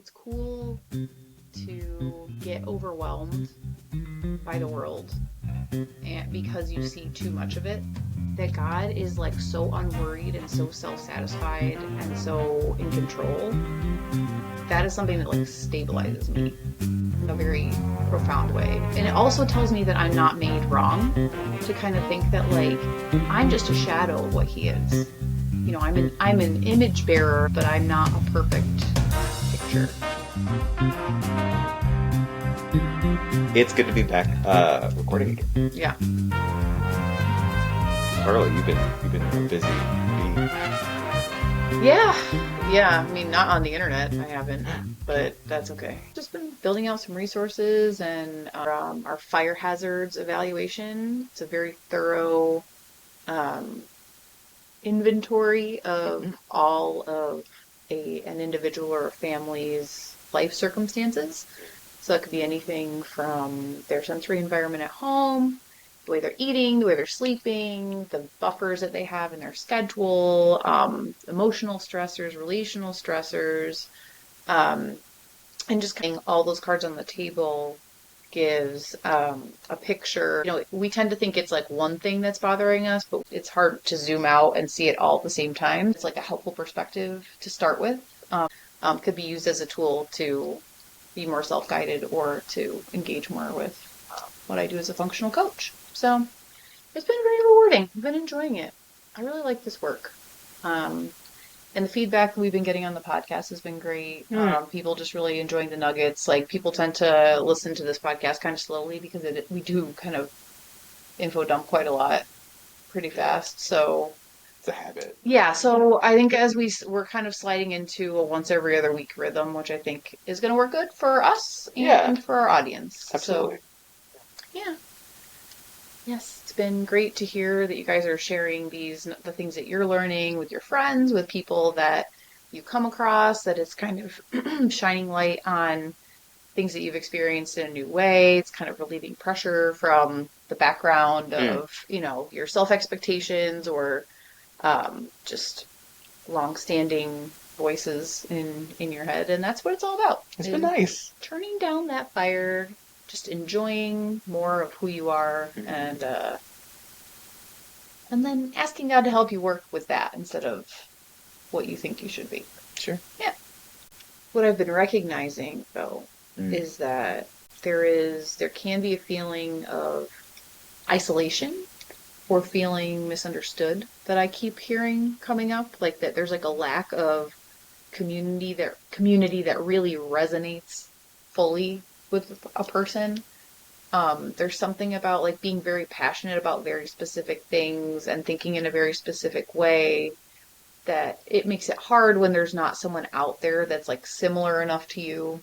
It's cool to get overwhelmed by the world and because you see too much of it. That God is like so unworried and so self-satisfied and so in control. That is something that like stabilizes me in a very profound way. And it also tells me that I'm not made wrong, to kind of think that like I'm just a shadow of what he is. You know, I'm an image bearer, but I'm not a perfect picture. It's good to be back recording again. Yeah. Carla, you've been busy. Yeah. I mean, not on the internet. I haven't, but that's okay. Just been building out some resources and our fire hazards evaluation. It's a very thorough um, inventory of all of an individual or a family's life circumstances. So it could be anything from their sensory environment at home, the way they're eating, the way they're sleeping, the buffers that they have in their schedule, emotional stressors, relational stressors, um, and just getting all those cards on the table gives a picture. You know, we tend to think it's like one thing that's bothering us, but it's hard to zoom out and see it all at the same time. It's like a helpful perspective to start with. Could be used as a tool to be more self-guided or to engage more with what I do as a functional coach. So it's been very rewarding. I've been enjoying it. I really like this work. And the feedback we've been getting on the podcast has been great. People just really enjoying the nuggets. Like, people tend to listen to this podcast kind of slowly because we do kind of info dump quite a lot pretty fast. So It's a habit. yeah, so I think as we're kind of sliding into a once every other week rhythm, which I think is going to work good for us Yeah, and for our audience. absolutely. So yeah, yes, it's been great to hear that you guys are sharing the things that you're learning with your friends, with people that you come across, that it's kind of shining light on things that you've experienced in a new way. It's kind of relieving pressure from the background of, your self expectations or just long-standing voices in your head, and that's what it's all about. It's been nice. Turning down that fire, just enjoying more of who you are, and then asking God to help you work with that instead of what you think you should be. Sure. Yeah. What I've been recognizing though is that there can be a feeling of isolation or feeling misunderstood that I keep hearing coming up, like that there's like a lack of community that really resonates fully with a person. There's something about like being very passionate about very specific things and thinking in a very specific way that it makes it hard when there's not someone out there that's like similar enough to you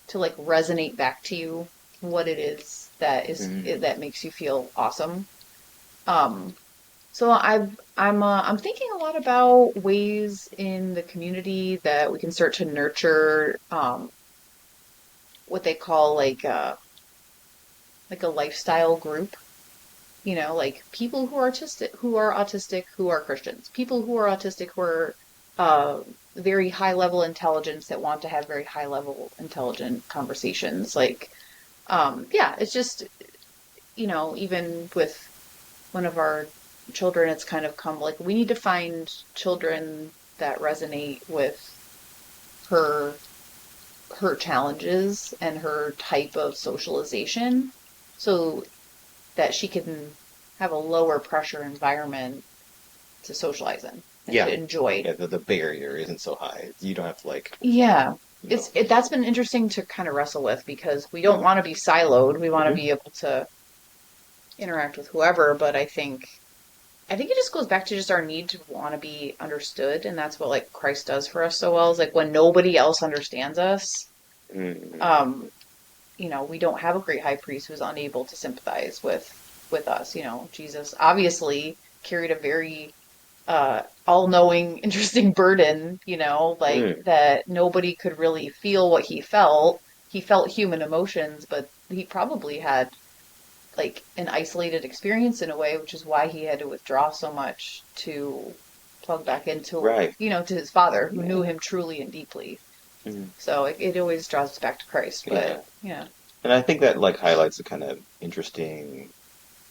to like resonate back to you what it is that makes you feel awesome. So I'm thinking a lot about ways in the community that we can start to nurture what they call like a lifestyle group. You know, like people who are autistic, who are Christians, people who are autistic, who are very high level intelligence that want to have very high level intelligent conversations. Like, yeah, it's just, even with one of our children, it's kind of come like we need to find children that resonate with her her challenges and her type of socialization so that she can have a lower pressure environment to socialize in and to enjoy. Yeah, the barrier isn't so high. You don't have to Yeah. That's been interesting to kind of wrestle with because we don't want to be siloed. We want to be able to interact with whoever, but I think it just goes back to just our need to want to be understood, and that's what like Christ does for us so well. Is like when nobody else understands us, we don't have a great high priest who's unable to sympathize with us. Jesus obviously carried a very all-knowing, interesting burden. That nobody could really feel what he felt. He felt human emotions, but he probably had like an isolated experience in a way, which is why he had to withdraw so much to plug back into, to his father who knew him truly and deeply. Mhm. So it always draws us back to Christ. But Yeah. yeah. And I think that like highlights a kind of interesting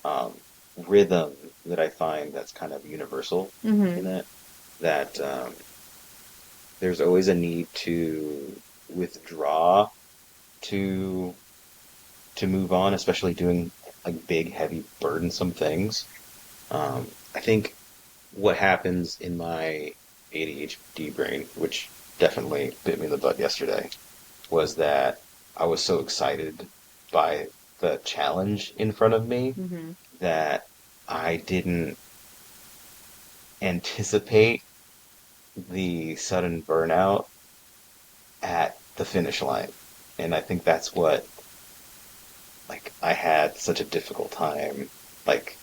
um, rhythm that I find that's kind of universal Hmm. in that there's always a need to withdraw to move on, especially doing like big, heavy, burdensome things. I think what happens in my ADHD brain, which definitely bit me in the butt yesterday, was that I was so excited by the challenge in front of me Hmm. that I didn't anticipate the sudden burnout at the finish line. And I think that's what like I had such a difficult time like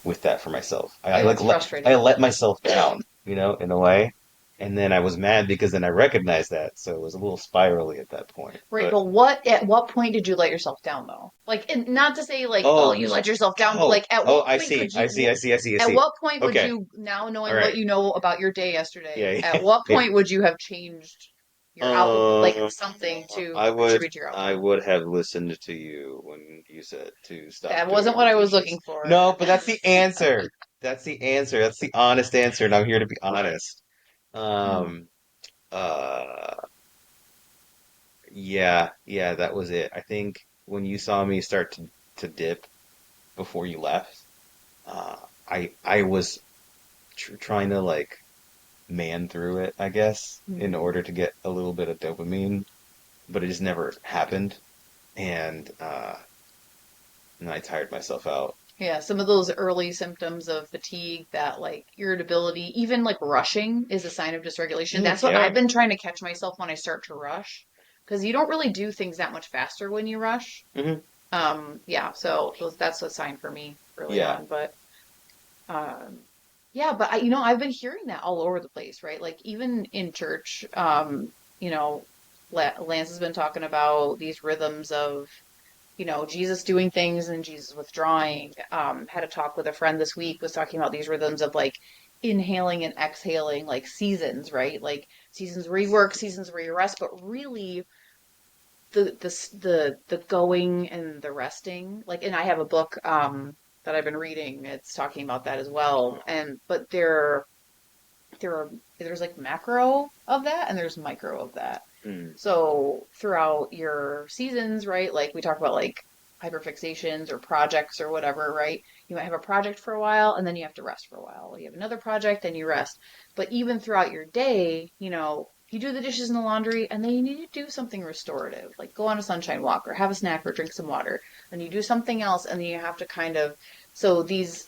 with that for myself. I Yeah, like it's I frustrating. let myself down, in a way. And then I was mad because then I recognized that, so it was a little spirally at that point. Right, But but at what point did you let yourself down though? Like, and not to say like, oh, oh, you let yourself down, but oh, like, at oh, what I point see, could I you? see, I see, I see, I At see. what point would Okay, you, now all knowing what right, you know about your day yesterday, yeah, at what yeah. point would you have changed your outlook, like Uh, something to I would contribute to your I outcome? would have listened to you when you said to stop That doing wasn't the what I was dishes. looking for. No, but that's the answer. That's the answer. That's the honest answer, and I'm here to be honest. Um, uh, yeah, yeah, that was it. I think when you saw me start to dip before you left, uh, I was trying to like man through it, I guess, in Mhm. order to get a little bit of dopamine, but it just never happened, and I tired myself out. Yeah, some of those early symptoms of fatigue, that like irritability, even like rushing is a sign of dysregulation. Mm, That's what yeah. I've been trying to catch myself when I start to rush, because you don't really do things that much faster when you rush. Hmm. Yeah, so that's a sign for me early Yeah. on. But um, yeah, but I've been hearing that all over the place, right? Like even in church, you know, Lance has been talking about these rhythms of Jesus doing things and Jesus withdrawing. Had a talk with a friend this week, was talking about these rhythms of like inhaling and exhaling, like seasons, right? Like seasons where you work, seasons where you rest, but really the going and the resting. Like, and I have a book that I've been reading. It's talking about that as well. And but there are there's like macro of that and there's micro of that. Mm. So throughout your seasons, right? Like we talk about like hyperfixations or projects or whatever, right? You might have a project for a while and then you have to rest for a while. You have another project and you rest. But even throughout your day, you do the dishes and the laundry and then you need to do something restorative, like go on a sunshine walk or have a snack or drink some water. And you do something else and then you have to kind of so these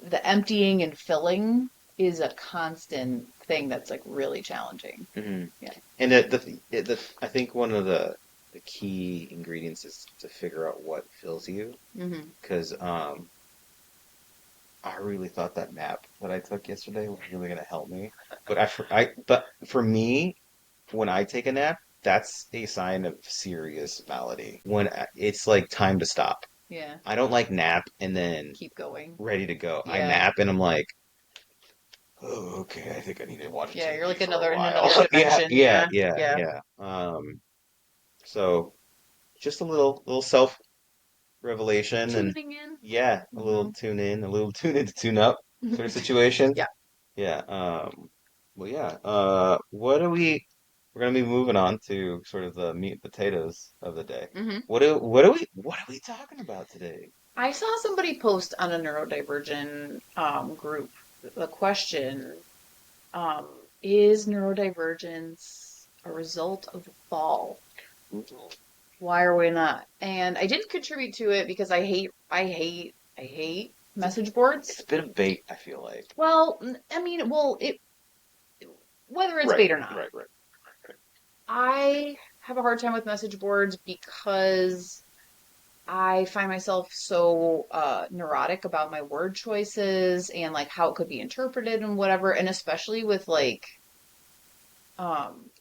the emptying and filling is a constant thing that's like really challenging. Hmm. Yeah. And I think one of the key ingredients is to figure out what fills you, Hmm. because I really thought that nap that I took yesterday was really gonna help me. But for me, when I take a nap, that's a sign of serious malady. When it's like time to stop. Yeah. I don't like nap and then Keep going. ready to go. I Yeah. nap and I'm like, oh, okay, I think I need to watch Yeah. You're TV like for a another in while. another Yeah, dimension. yeah, Yeah. yeah, Yeah. yeah. So just a little self revelation and Tuning in. yeah, a little Hmm. tune in, a little tune in to tune up sort of situation. Yeah. Yeah. Well, yeah. We're gonna be moving on to sort of the meat and potatoes of the day. Hmm. What are we talking about today? I saw somebody post on a neurodivergent group the question, um, is neurodivergence a result of the fall? Why are we not? And I didn't contribute to it because I hate It's a, message boards. it's a bit of bait, I feel like. Well, I mean, whether it's Right, bait or not, right, right, right. I have a hard time with message boards because I find myself so neurotic about my word choices and like how it could be interpreted and whatever, and especially with like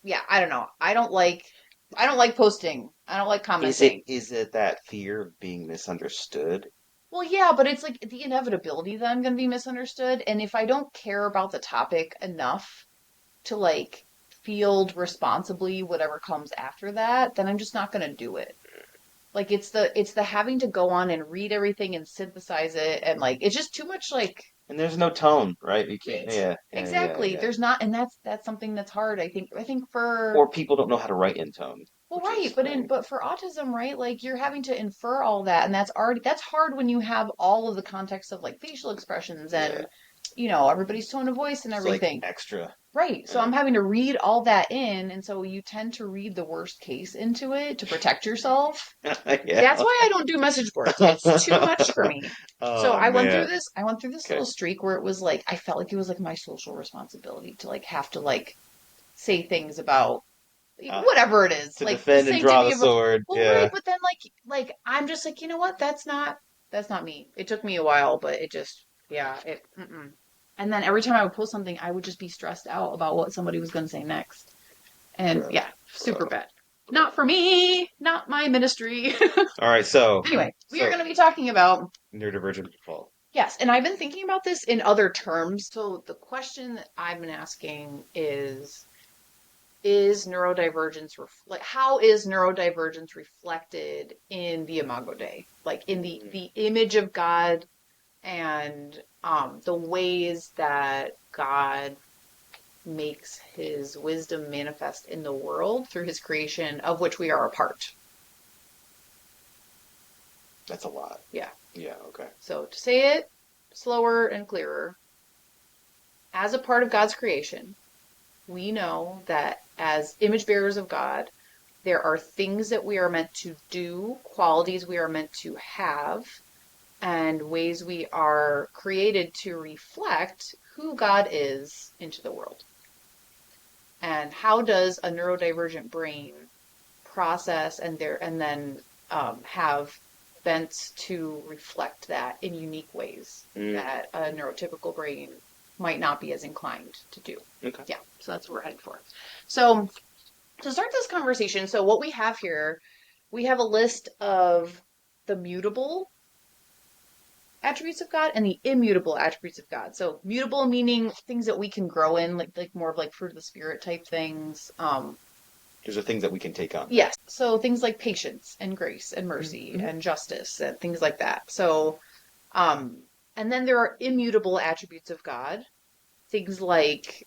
yeah, I don't know. I don't like posting. I don't like commenting. Is it that fear of being misunderstood? Well, yeah, but it's like the inevitability that I'm going to be misunderstood, and if I don't care about the topic enough to like field responsibly whatever comes after that, then I'm just not going to do it. Like it's the having to go on and read everything and synthesize it and like it's just too much like And there's no tone, right? You can't. it. Yeah, yeah, yeah, Exactly. yeah. There's not, and that's something that's hard. I think for Or people don't know how to write in tone, well, which right, is but lame. for autism, right? Like you're having to infer all that, and that's hard when you have all of the context of like facial expressions Yeah, and everybody's tone of voice and it's like everything. extra. Right. So Yeah, I'm having to read all that in, and so you tend to read the worst case into it to protect yourself. That's yeah. why I don't do message boards. It's too much for me. So Oh man. I went through this Okay. little streak where it was like I felt like it was like my social responsibility to like have to like say things about Uh, whatever it is, to like the defend and draw sanctity the of a sword. well, right, Yeah. but then like I'm just like, you know what? That's not me. It took me a while, but it just yeah, it mm-mm. And then every time I would post something, I would just be stressed out about what somebody was going to say next. And Bro, yeah, super bro, bad. bro. Not for me, not my ministry. All right. So, Anyway, we are so going to be talking about neurodivergent default. yes, and I've been thinking about this in other terms. So the question that I've been asking is neurodivergence like how is neurodivergence reflected in the Imago Dei, like in the Mm, the image of God and the ways that God makes his wisdom manifest in the world through his creation of which we are a part. that's a lot. Yeah. Yeah. Okay. So to say it slower and clearer, as a part of God's creation, we know that as image bearers of God, there are things that we are meant to do, qualities we are meant to have, and ways we are created to reflect who God is into the world. And how does a neurodivergent brain process and then have bents to reflect that in unique ways Mm, that a neurotypical brain might not be as inclined to do. okay. Yeah, so that's what we're heading for. So to start this conversation, so what we have here, we have a list of the mutable attributes of God and the immutable attributes of God. So mutable meaning things that we can grow in, like more of like fruit of the spirit type things. These are things that we can take on. Yes. So things like patience and grace and mercy Mm-hmm. and justice and things like that. So and then there are immutable attributes of God, things like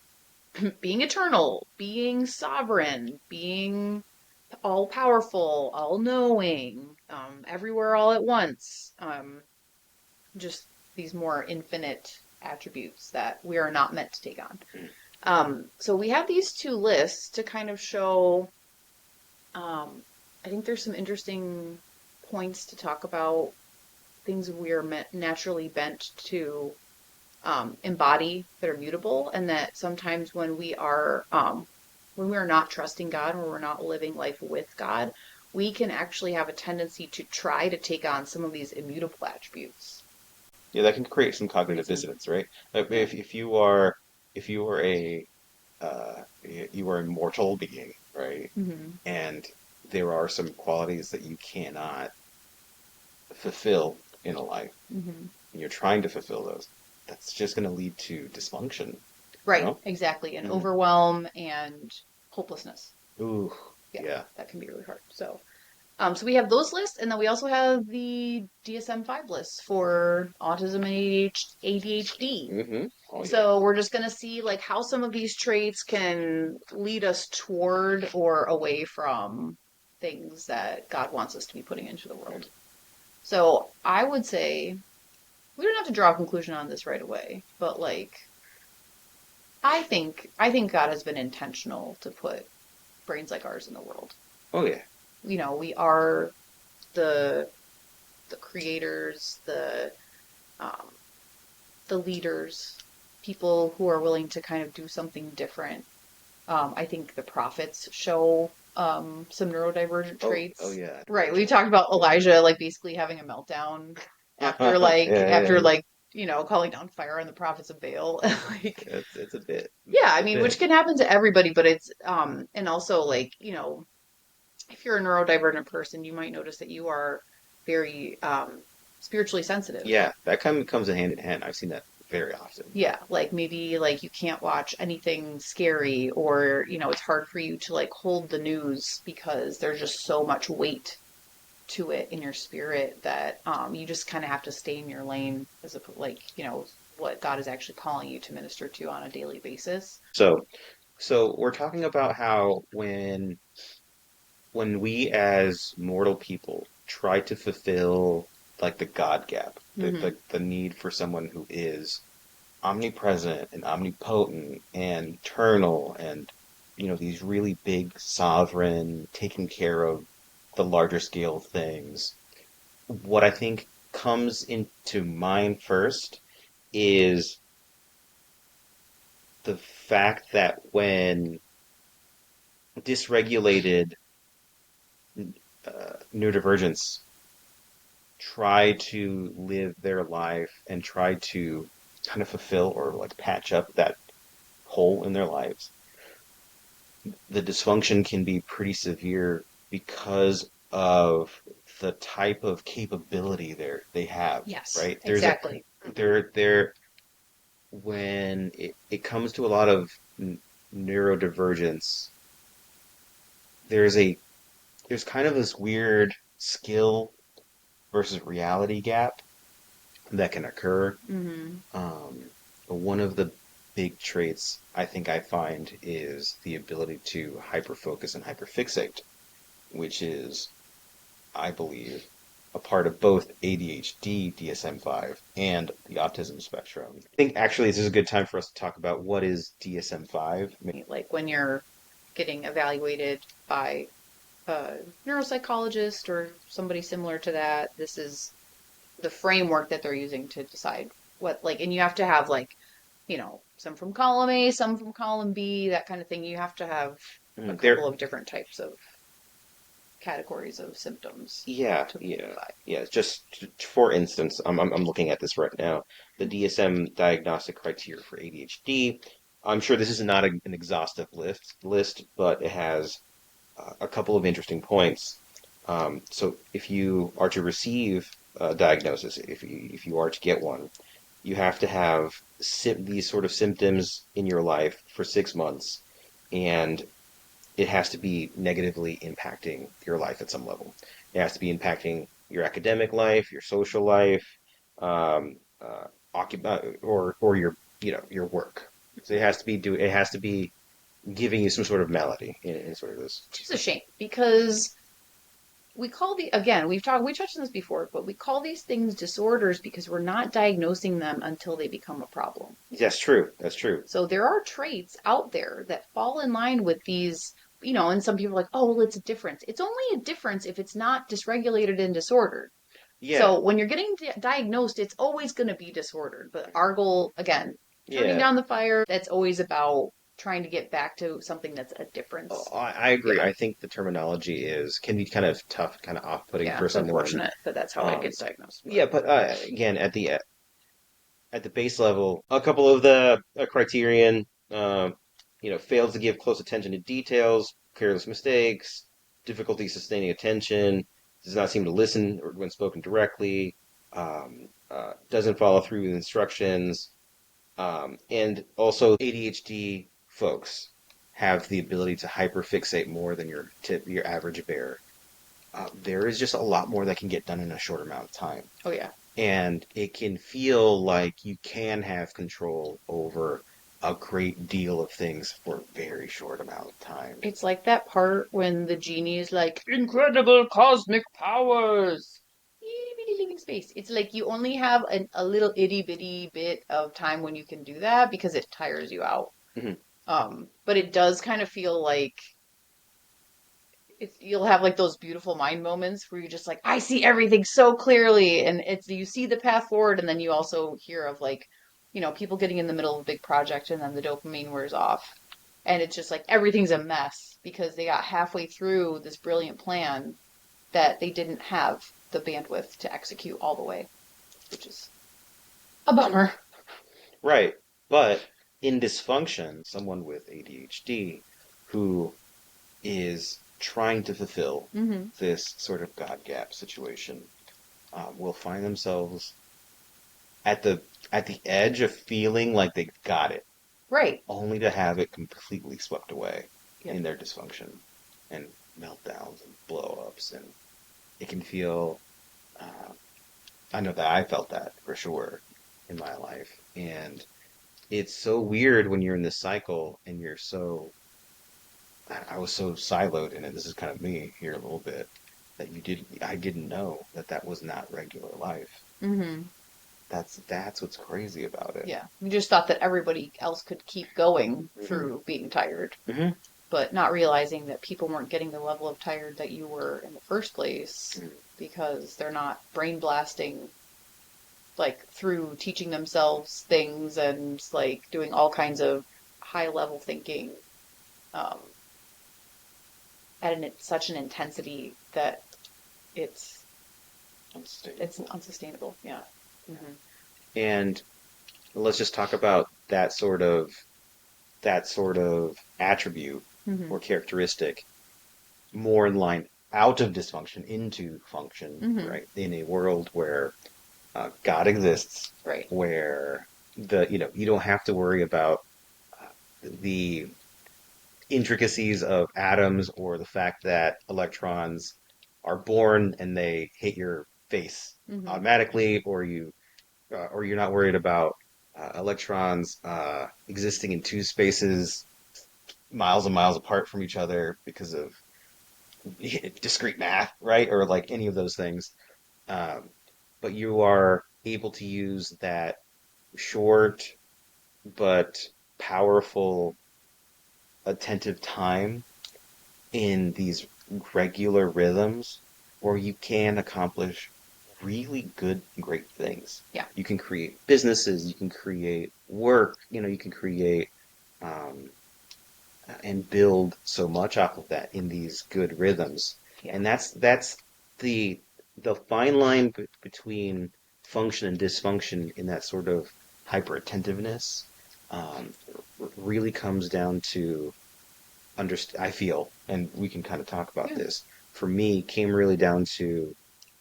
being eternal, being sovereign, being all powerful, all knowing, everywhere all at once. Just these more infinite attributes that we are not meant to take on. So we have these two lists to kind of show. I think there's some interesting points to talk about things we are naturally bent to embody that are mutable, and that sometimes when we are not trusting God, when we're not living life with God, we can actually have a tendency to try to take on some of these immutable attributes. Yeah, that can create some cognitive Reason. dissonance, right? Like, Yeah. if you are a you are a mortal being, right? Hmm. And there are some qualities that you cannot fulfill in a life, Hmm. and you're trying to fulfill those. That's just going to lead to dysfunction, you Right, know? exactly. And Mm. overwhelm and hopelessness. Ooh, Yeah, yeah. that can be really hard. So we have those lists, and then we also have the DSM-5 lists for autism and ADHD. Mm-hmm. Oh yeah. So we're just going to see like how some of these traits can lead us toward or away from things that God wants us to be putting into the Okay. world. So I would say we don't have to draw a conclusion on this right away, but like I think God has been intentional to put brains like ours in the world. Oh yeah. We are the creators, um, the leaders, people who are willing to kind of do something different. I think the prophets show some neurodivergent Oh traits. yeah. Right. For We sure. talked about Elijah like basically having a meltdown after Yeah, like yeah, after yeah. like calling down fire on the prophets of Baal. Like It's a bit. yeah, I It's a mean, bit. which can happen to everybody, but it's and also like, if you're a neurodivergent person, you might notice that you are very spiritually sensitive. Yeah, that kind of comes in hand in hand. I've seen that very often. Yeah, like maybe like you can't watch anything scary, or it's hard for you to like hold the news because there's just so much weight to it in your spirit that you just kind of have to stay in your lane as a like what God is actually calling you to minister to on a daily basis. So we're talking about how when we as mortal people try to fulfill like the God gap, Hmm. the need for someone who is omnipresent and omnipotent and eternal and these really big sovereign taking care of the larger scale things, what I think comes into mind first is the fact that when dysregulated neurodivergence try to live their life and try to kind of fulfill or like patch up that hole in their lives, the dysfunction can be pretty severe because of the type of capability they have, Yes, right? exactly. Hmm. There when it comes to a lot of neurodivergence, there's a there's kind of this weird skill versus reality gap that can occur. Hmm. One of the big traits I think I find is the ability to hyperfocus and hyperfixate, which is, I believe, a part of both ADHD, DSM-5, and the autism spectrum. I think actually this is a good time for us to talk about what is DSM-5. Like when you're getting evaluated by a neuropsychologist or somebody similar to that, this is the framework that they're using to decide what like, and you have to have like, some from column A, some from column B, that kind of thing. You have to have a couple There, of different types of categories of symptoms yeah, to yeah, qualify. yeah. Just for instance, I'm looking at this right now. The DSM diagnostic criteria for ADHD. I'm sure this is not an exhaustive list, but it has a couple of interesting points. So if you are to receive a diagnosis, if you are to get one, you have to have these sort of symptoms in your life for 6 months, and it has to be negatively impacting your life at some level. It has to be impacting your academic life, your social life, um, or your your work. So it has to be giving you some sort of malady in sort of this. Which is a shame because we call the again we touched on this before, but we call these things disorders because we're not diagnosing them until they become a problem. That's true. That's true. So there are traits out there that fall in line with these, and some people are like, oh, well, it's a difference. It's only a difference if it's not dysregulated and disordered. Yeah. So when you're getting diagnosed, it's always going to be disordered. But our goal, again, turning Yeah. down the fire, that's always about trying to get back to something that's a Oh, difference. I agree. Yeah. I think the terminology is can be kind of tough, kind of off-putting Yeah. for It's someone. unfortunate, but that's how it Um, gets diagnosed. yeah, but again, at the base level, a couple of the criterion, fails to give close attention to details, careless mistakes, difficulty sustaining attention, does not seem to listen or when spoken directly, doesn't follow through with instructions, and also ADHD folks have the ability to hyperfixate more than your average bear. There is just a lot more that can get done in a short amount of time. Oh, yeah. And it can feel like you can have control over a great deal of things for a very short amount of time. It's like that part when the genie is like, incredible cosmic powers. Itty bitty living space. It's like you only have a little itty bitty bit of time when you can do that because it tires you out. Mhm. But it does kind of feel like you'll have like those beautiful mind moments where you're just like, I see everything so clearly, and it's you see the path forward, and then you also hear of like, people getting in the middle of a big project and then the dopamine wears off, and it's just like everything's a mess because they got halfway through this brilliant plan that they didn't have the bandwidth to execute all the way, which is a bummer. Right. But in dysfunction, someone with ADHD who is trying to fulfill Hmm. this sort of God gap situation will find themselves at the edge of feeling like they got it, Right. only to have it completely swept away Yep. in their dysfunction and meltdowns and blow ups, and it can feel. Uh, I know that I felt that for sure in my life, and it's so weird when you're in this cycle and you're so. I was so siloed in it. This is kind of me here a little bit that I didn't know that that was not regular life. Mm-hmm. That's what's crazy about it. Yeah. You just thought that everybody else could keep going Hmm. through being tired, Hmm. but not realizing that people weren't getting the level of tired that you were in the first place because they're not brain blasting like through teaching themselves things and like doing all kinds of high level thinking um, such an intensity that it's it's Unsustainable. unsustainable. Yeah. Hmm. And let's just talk about that sort of attribute Hmm. or characteristic more in line out of dysfunction into function, Hmm. right? In a world where God exists, Right. where you don't have to worry about the intricacies of atoms or the fact that electrons are born and they hit your face Hmm. automatically, or you're not worried about electrons existing in two spaces miles and miles apart from each other because of discrete math, right? Or like any of those things. Um, but you are able to use that short but powerful attentive time in these regular rhythms where you can accomplish really good, great things. Yeah. You can create businesses, you can create work, you can create um, and build so much off of that in these good rhythms. Yeah. And that's the the fine line between function and dysfunction in that sort of hyper attentiveness um, really comes down to I feel, and we can kind of talk about Yeah. this. For me, came really down to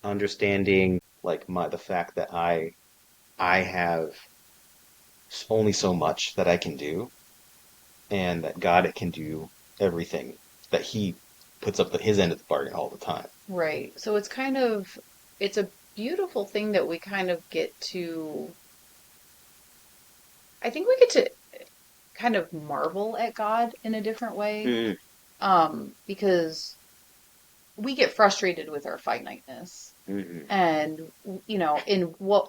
understanding like the fact that I have only so much that I can do, and that God can do everything. That He puts up his end of the bargain all the time. Right. So it's a beautiful thing that we kind of get to, I think we get to kind of marvel at God in a different way. Mm-hmm. Because we get frustrated with our finiteness. Mm-hmm. And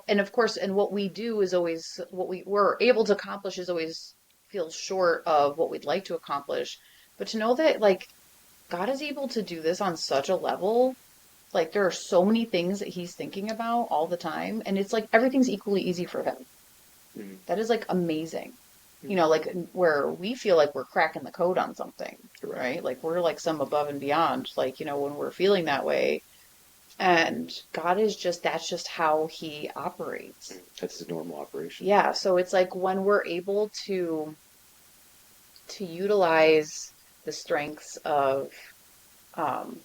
and of course, and what we do is always what we're able to accomplish is always feels short of what we'd like to accomplish. But to know that like God is able to do this on such a level, like there are so many things that he's thinking about all the time, and it's like everything's equally easy for him. Mm-hmm. That is like amazing. Like where we feel like we're cracking the code on something, Correct. right? Like we're like some above and beyond, like, when we're feeling that way. And God is that's just how he operates. That's his normal operation. Yeah. So it's like when we're able to utilize the strengths of, um,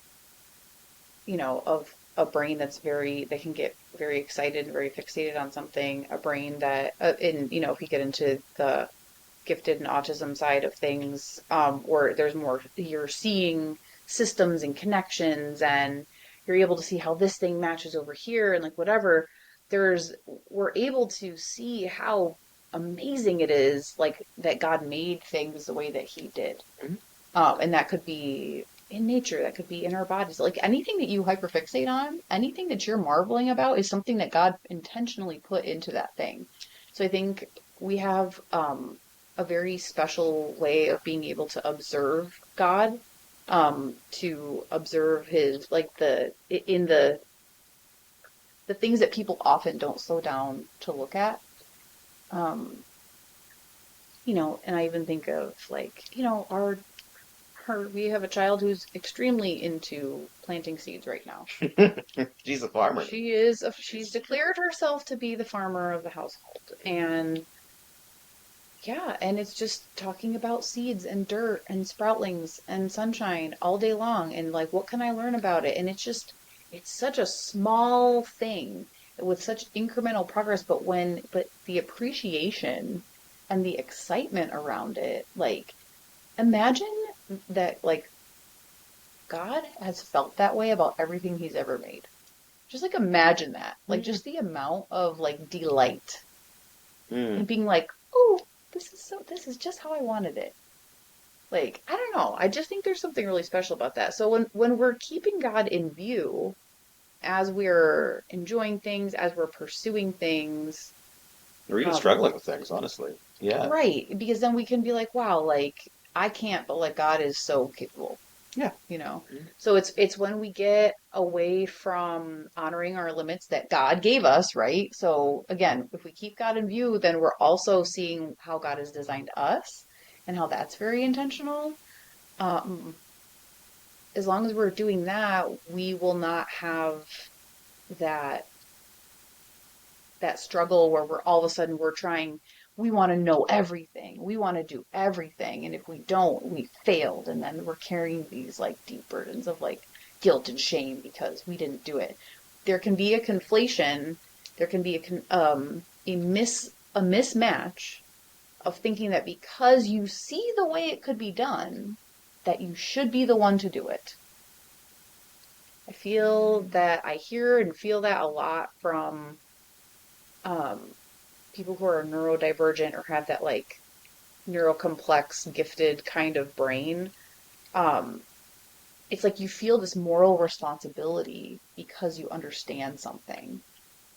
of a brain that can get very excited and very fixated on something, a brain that, if you get into the gifted and autism side of things, where there's more, you're seeing systems and connections, and you're able to see how this thing matches over here, and like whatever, we're able to see how amazing it is, like that God made things the way that he did. Mm-hmm. And that could be in nature, that could be in our bodies. Like anything that you hyperfixate on, anything that you're marveling about is something that God intentionally put into that thing. So I think we have a very special way of being able to observe God, to observe his, like in the things that people often don't slow down to look at. Um, and I even think of like, we have a child who's extremely into planting seeds right now. She's a farmer. She's declared herself to be the farmer of the household. And yeah, and it's just talking about seeds and dirt and sproutlings and sunshine all day long, and like what can I learn about it? And it's such a small thing. with such incremental progress, but the appreciation and the excitement around it, like imagine that like God has felt that way about everything he's ever made. Just like imagine that. Like Mm. just the amount of like delight Mm. and being like, "Oh, this is just how I wanted it." Like, I don't know. I just think there's something really special about that. So when we're keeping God in view as we're enjoying things, as we're pursuing things, Or even um, struggling with things, honestly. Yeah. right, because then we can be like, wow, like I can't, but like God is so capable, Yeah. you know. Mm. So it's when we get away from honoring our limits that God gave us, right? So again, if we keep God in view, then we're also seeing how God has designed us and how that's very intentional. Um, as long as we're doing that, we will not have that that struggle where we're all of a sudden we're trying, we want to know everything, we want to do everything, and if we don't, we failed, and then we're carrying these like deep burdens of like guilt and shame because we didn't do it. There can be a conflation, there can be a mismatch of thinking that because you see the way it could be done, that you should be the one to do it. I feel that I hear and feel that a lot from um, people who are neurodivergent or have that like neurocomplex, gifted kind of brain. Um, it's like you feel this moral responsibility because you understand something.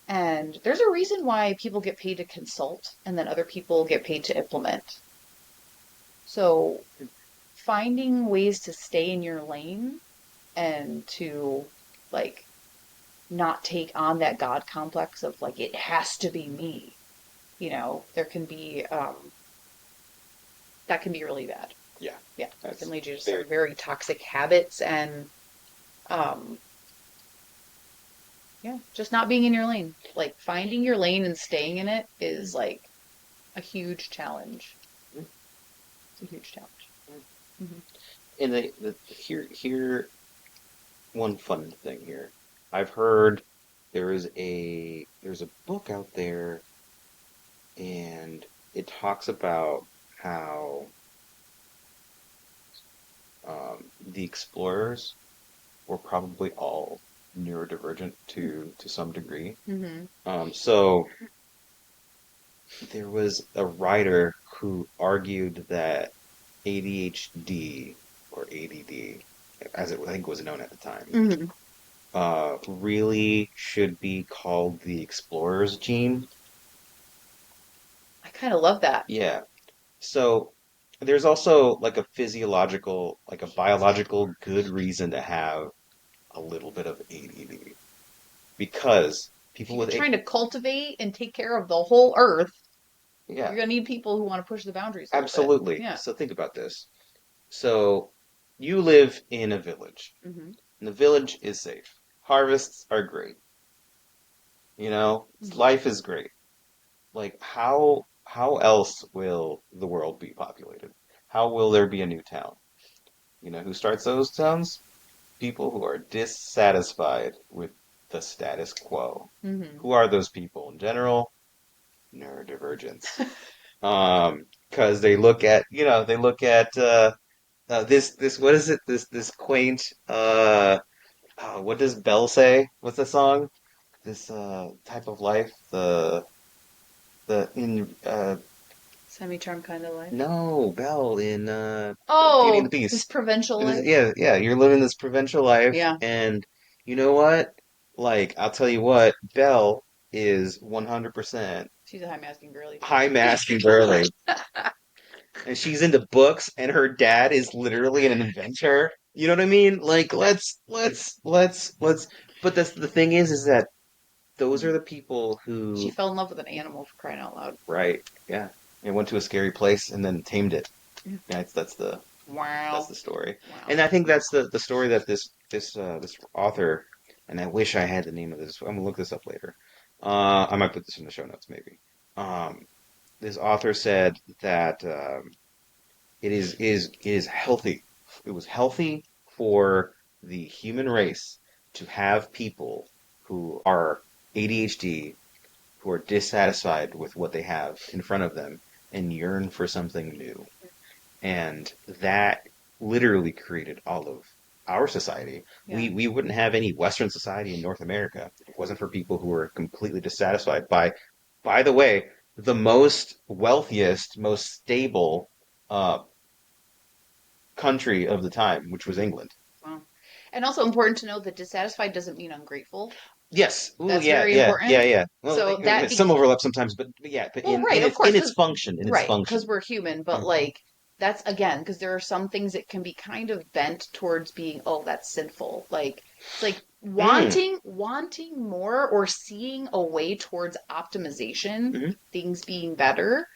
And there's a reason why people get paid to consult and then other people get paid to implement. So finding ways to stay in your lane and to like not take on that God complex of like it has to be me. You know, there can be that can be really bad. Yeah. Yeah, it can That's lead you to very. some very toxic habits and um yeah, just not being in your lane. Like finding your lane and staying in it is like a huge challenge. Mm. It's a huge challenge. Mm. Hmm. And here, one fun thing here. I've heard there's a book out there, and it talks about how the explorers were probably all neurodivergent to some degree. Hmm. So there was a writer who argued that ADHD or ADD, as it I think was known at the time, Hmm. really should be called the explorer's gene. I kind of love that. Yeah. So there's also like a physiological, like a biological good reason to have a little bit of ADD because If people you're with trying to cultivate and take care of the whole earth, yeah, you're gonna need people who want to push the boundaries a little bit. absolutely. Yeah. So think about this. So you live in a village, Hmm. and the village is safe. Harvests are great. Hmm. Life is great. Like how else will the world be populated? How will there be a new town? Who starts those towns? People who are dissatisfied with the status quo. Hmm. Who are those people in general? Neurodivergence. Because they look at this what is it? This quaint what does Bell say? What's the song? This type of life, the in Semi-charmed kind of life. no Belle in Beauty and the Oh, this Beast. provincial life. Yeah, yeah, you're living this provincial life, Yeah, and you know what? Like, I'll tell you what, Belle is 100% she's a high masking girly too. high masking girly, and she's into books, and her dad is literally an inventor. You know what I mean? Like, let's. But the thing is that those are the people She who, fell in love with an animal for crying out loud. right? Yeah, and went to a scary place and then tamed it. Yeah. That's Wow. the story, Wow. and I think that's the story that this author, and I wish I had the name of this. I'm gonna look this up later. I might put this in the show notes maybe. Um, this author said that it is healthy. It was healthy for the human race to have people who are ADHD who are dissatisfied with what they have in front of them and yearn for something new. And that literally created all of our society. Yeah. We wouldn't have any Western society in North America if it wasn't for people who were completely dissatisfied by the way, the most wealthiest, most stable uh, country of the time, which was England. Wow. And also important to know that dissatisfied doesn't mean ungrateful. Yes. Oh, That's yeah, very yeah, yeah, important. yeah. Well, So that some overlap sometimes, but yeah, but well, in right, of in course, its because function, in its right, because function. we're human, but like that's again because there are some things that can be kind of bent towards being, oh, that's sinful. Like it's like Mm, wanting more or seeing a way towards optimization, hmm. things being better,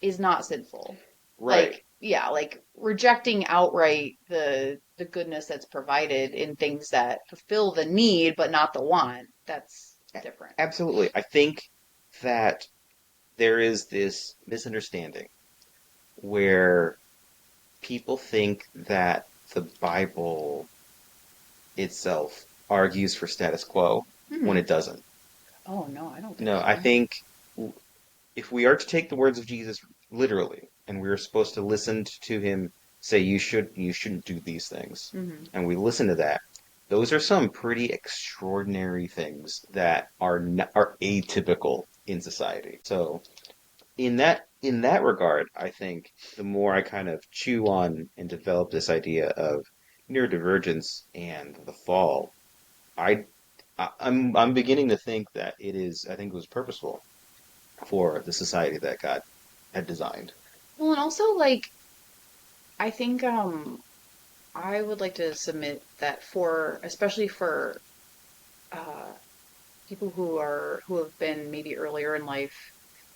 is not sinful. Right. Like yeah, like rejecting outright the goodness that's provided in things that fulfill the need but not the want. That's different. Absolutely. I think that there is this misunderstanding where people think that the Bible itself argues for status quo when Hmm. it doesn't. Oh no, I don't think No, I so. think if we are to take the words of Jesus literally, and we are supposed to listen to him say you shouldn't do these things, Hmm. and we listen to that, those are some pretty extraordinary things that are atypical in society. So in that regard, I think the more I kind of chew on and develop this idea of neurodivergence and the fall, I I'm beginning to think that it is I think it was purposeful for the society that God had designed. Well, and also like I think I would like to submit that for especially for uh people who have been maybe earlier in life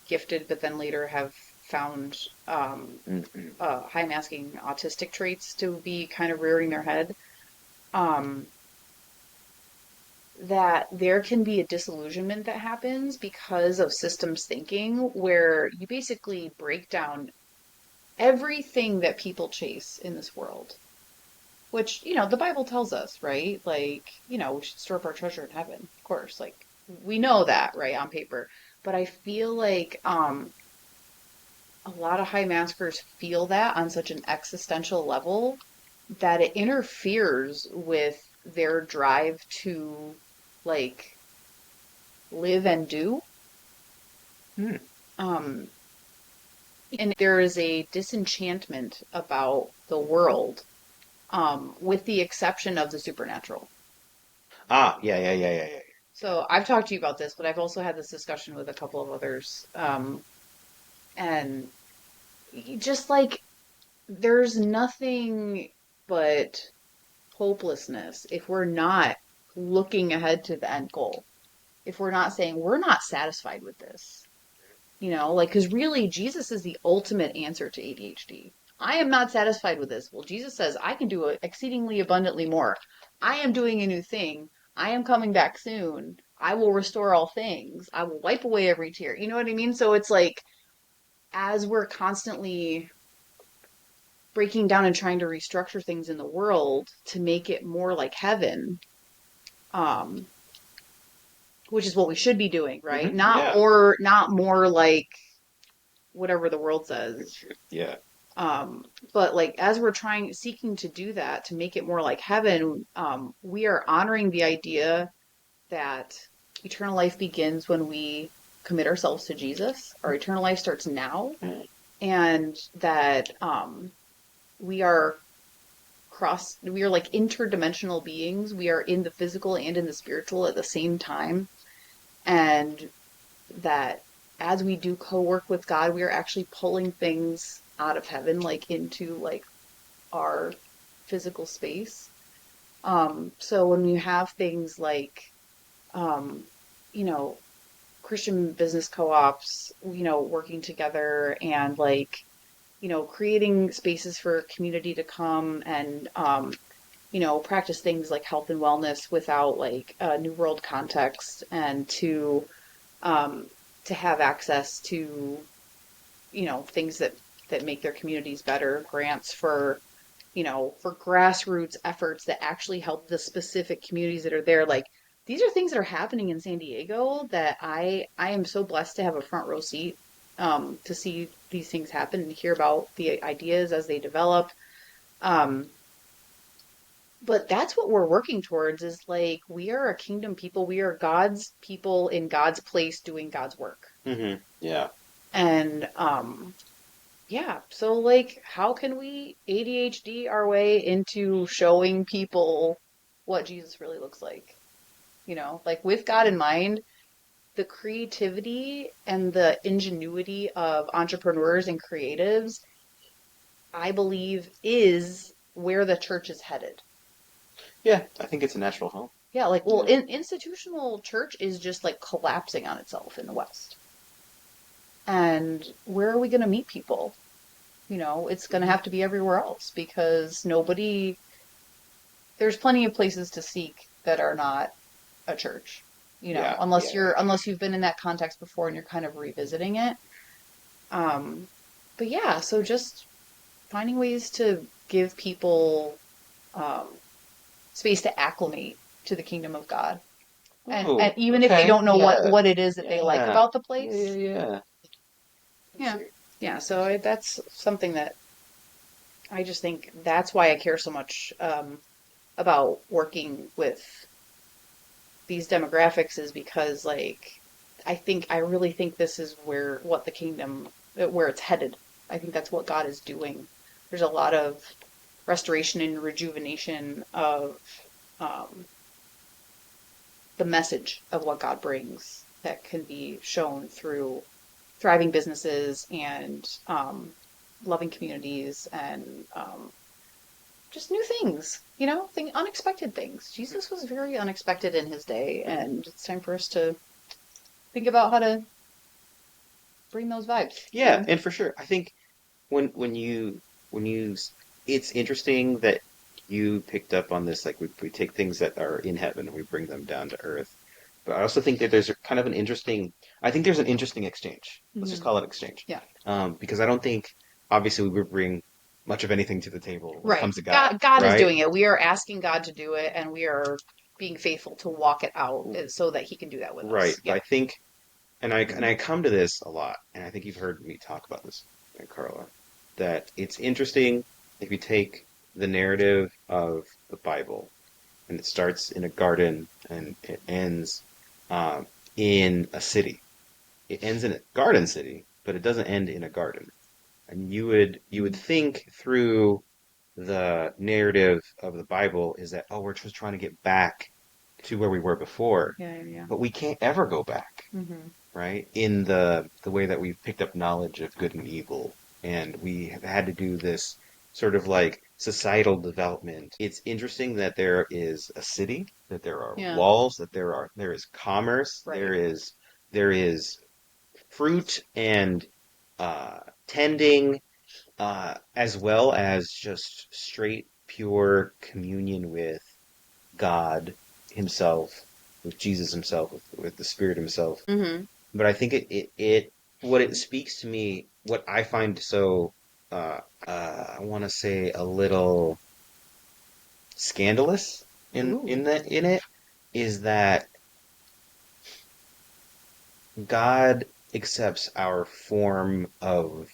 gifted but then later have found Mm-hmm. high masking autistic traits to be kind of rearing their head, um that there can be a disillusionment that happens because of systems thinking where you basically break down everything that people chase in this world. Which, the Bible tells us, right? Like, we should store up our treasure in heaven, of course. Like, we know that, right, on paper. But I feel like a lot of high maskers feel that on such an existential level that it interferes with their drive to, like, live and do. Hmm. Um, and there is a disenchantment about the world, with the exception of the supernatural. Ah, yeah, yeah, yeah, yeah, yeah. So I've talked to you about this, but I've also had this discussion with a couple of others. And just like there's nothing but hopelessness if we're not looking ahead to the end goal. If we're not saying we're not satisfied with this, like, because really Jesus is the ultimate answer to ADHD. I am not satisfied with this. Well, Jesus says I can do it exceedingly abundantly more. I am doing a new thing. I am coming back soon. I will restore all things. I will wipe away every tear. You know what I mean? So it's like, as we're constantly breaking down and trying to restructure things in the world to make it more like heaven, um, which is what we should be doing, right? Yeah. Not more like whatever the world says. Yeah. Um, but like as we're seeking to do that to make it more like heaven, we are honoring the idea that eternal life begins when we commit ourselves to Jesus. Our eternal life starts now, and that we are we are like interdimensional beings. We are in the physical and in the spiritual at the same time, and that as we do co-work with God, we are actually pulling things out of heaven, like into like our physical space. So when you have things like, um, you know, Christian business co-ops, working together and like, creating spaces for community to come and, practice things like health and wellness without like a new world context and um, to have access to, things that make their communities better, grants for grassroots efforts that actually help the specific communities that are there. Like these are things that are happening in San Diego that I am so blessed to have a front row seat to see these things happen and hear about the ideas as they develop. Um, but that's what we're working towards is like we are a kingdom people. We are God's people in God's place doing God's work. Yeah. And yeah, so like how can we ADHD our way into showing people what Jesus really looks like? You know, like with God in mind, the creativity and the ingenuity of entrepreneurs and creatives, I believe, is where the church is headed. Yeah, I think it's a natural home. Yeah, like, well, Yeah. institutional church is just like collapsing on itself in the West. And where are we going to meet people? You know, it's going to have to be everywhere else because there's plenty of places to seek that are not a church, you know, Yeah, yeah. unless you've been in that context before and you're kind of revisiting it. Um, but yeah, so just finding ways to give people um, space to acclimate to the kingdom of God. And Oh, even if they okay. don't know Yeah. what it is that they like Yeah. about the Yeah, yeah, place, yeah. Let's yeah, see. yeah. So that's something that I just think that's why I care so much about working with these demographics is because like I really think this is where what the kingdom where it's headed. I think that's what God is doing. There's a lot of restoration and rejuvenation of um, the message of what God brings that can be shown through thriving businesses and loving communities and just new things, you know, unexpected things. Jesus was very unexpected in his day, and it's time for us to think about how to bring those vibes. Yeah, and for sure. I think when you when you it's interesting that you picked up on this, like we take things that are in heaven and we bring them down to earth. But I also think that there's a kind of an interesting, I think there's an interesting exchange. Let's just Hmm. call it exchange. Yeah. Because I don't think, obviously, we would bring much of anything to the table when it Right. comes to God, God is right? doing it. We are asking God to do it, and we are being faithful to walk it out so that He can do that with Right. us. But Yeah. I think, and I come to this a lot, and I think you've heard me talk about this, Carla, that it's interesting if you take the narrative of the Bible, and it starts in a garden and it ends um, in a city. It ends in a garden city, but it doesn't end in a garden. And you would Mhm. think through the narrative of the Bible is that, oh, we're just trying to get back to where we were before, Yeah, yeah, yeah. but we can't ever go back, Hmm. right? In the way that we've picked up knowledge of good and evil, and we have had to do this sort of like societal development. It's interesting that there is a city, that there are Yeah. walls, that there is commerce, Right. there is fruit and tending, as well as just straight, pure communion with God Himself, with Jesus Himself, with the Spirit Himself. Hmm. But I think what it speaks to me, what I find so, I want to say a little scandalous Ooh. in it, is that God accepts our form of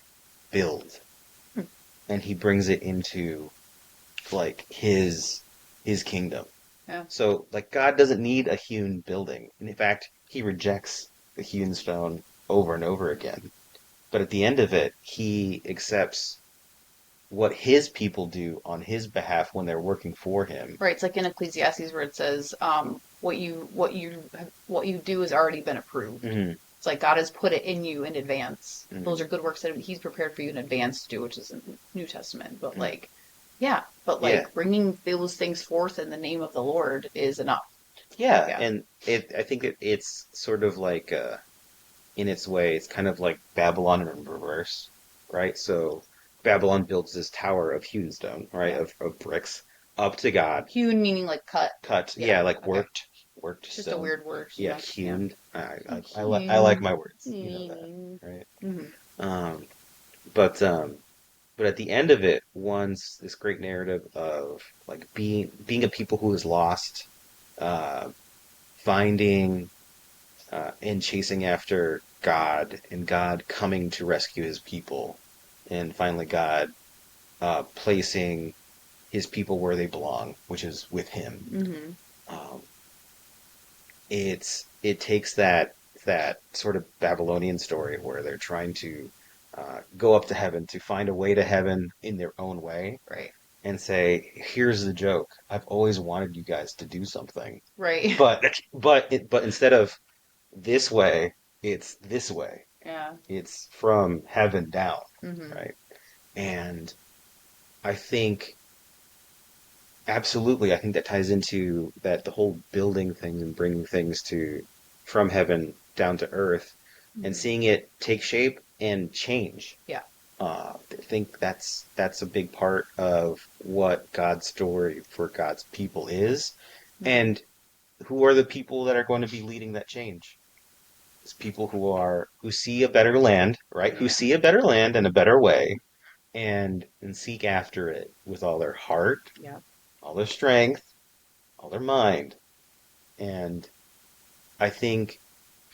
build Hmm. and He brings it into like His kingdom. Yeah. So like God doesn't need a hewn building. And in fact, He rejects the hewn stone over and over again. But at the end of it, He accepts what His people do on His behalf when they're working for Him. Right. It's like in Ecclesiastes where it says, what you do has already been approved. Hmm. It's like God has put it in you in advance. Those Hmm. are good works that He's prepared for you in advance to do, which is in the New Testament. But Hmm. like, yeah, but Yeah, like bringing those things forth in the name of the Lord is enough. yeah, Yeah. and I think it's sort of like in its way, it's kind of like Babylon in reverse, right? So Babylon builds this tower of hewn stone, right, Yeah. of bricks up to God, Hewn meaning like cut. cut, Yeah. yeah, like Okay. worked It's just a stone, weird word so yeah, much. Yeah. hewn. I like Hewn. my words, you know that, Mm. right? Hmm. Um, but um, but at the end of it, one's this great narrative of like being a people who is lost, uh, finding and chasing after God, and God coming to rescue his people, and finally God placing his people where they belong, which is with him. Mm-hmm. Um, it takes that sort of Babylonian story where they're trying to go up to heaven to find a way to heaven in their own way Right. and say, "Here's the joke. I've always wanted you guys to do something, Right. but instead of this way, it's this way. Yeah. It's from heaven down, Mm-hmm. right?" And I think absolutely, I think that ties into that the whole building things and bringing things to from heaven down to earth and Mm-hmm. seeing it take shape and change. Yeah. I think that's a big part of what God's story for God's people is, Mm-hmm. and who are the people that are going to be leading that change? It's people who see a better land, right? Who Yeah. see a better land and a better way, and seek after it with all their heart, Yeah. all their strength, all their mind. And I think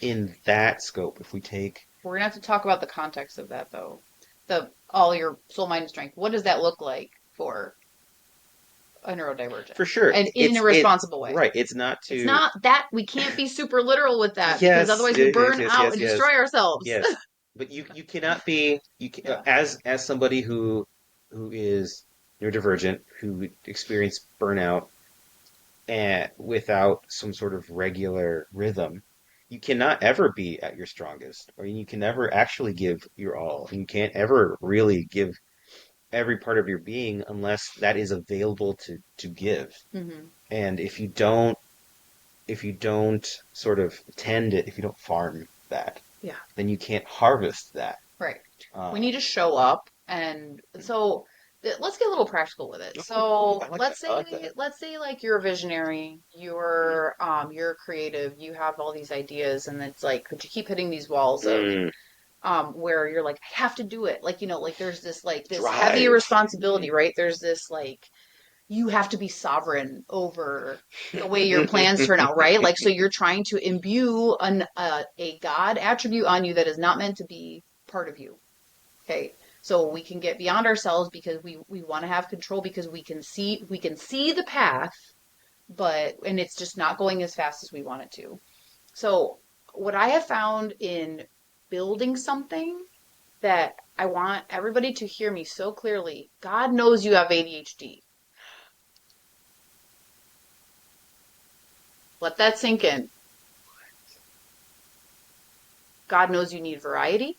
in that scope, if we take We're gonna have to talk about the context of that though. The all your soul, mind, and strength. What does that look like for a neurodivergent? for sure, And in a it responsible way. right, it's not It's to not that we can't be super literal with that because yes, otherwise we yes, burn yes, out yes, and yes, destroy ourselves. yes. But you cannot be Yeah. as somebody who is neurodivergent, who experienced burnout and without some sort of regular rhythm, you cannot ever be at your strongest, or you can never actually give your all. And you can't ever really give every part of your being unless that is available to give. Mm-hmm. And if you don't sort of tend it, if you don't farm that, Yeah. then you can't harvest that. Right. We Um, need to show up, and so let's get a little practical with it. So I like that. let's I say like that. like you're a visionary, you're creative, you have all these ideas, and it's like, but you keep hitting these walls of Mm, where you're like, I have to do it. Like, like there's this like this heavy drive. responsibility, right? There's this like you have to be sovereign over the way your plans turn out, right? Like, so you're trying to imbue a God attribute on you that is not meant to be part of you. Okay. So we can get beyond ourselves because we want to have control because we can see the path, and it's just not going as fast as we want it to. So what I have found in building something that I want everybody to hear me so clearly, God knows you have ADHD. Let that sink in. God knows you need variety.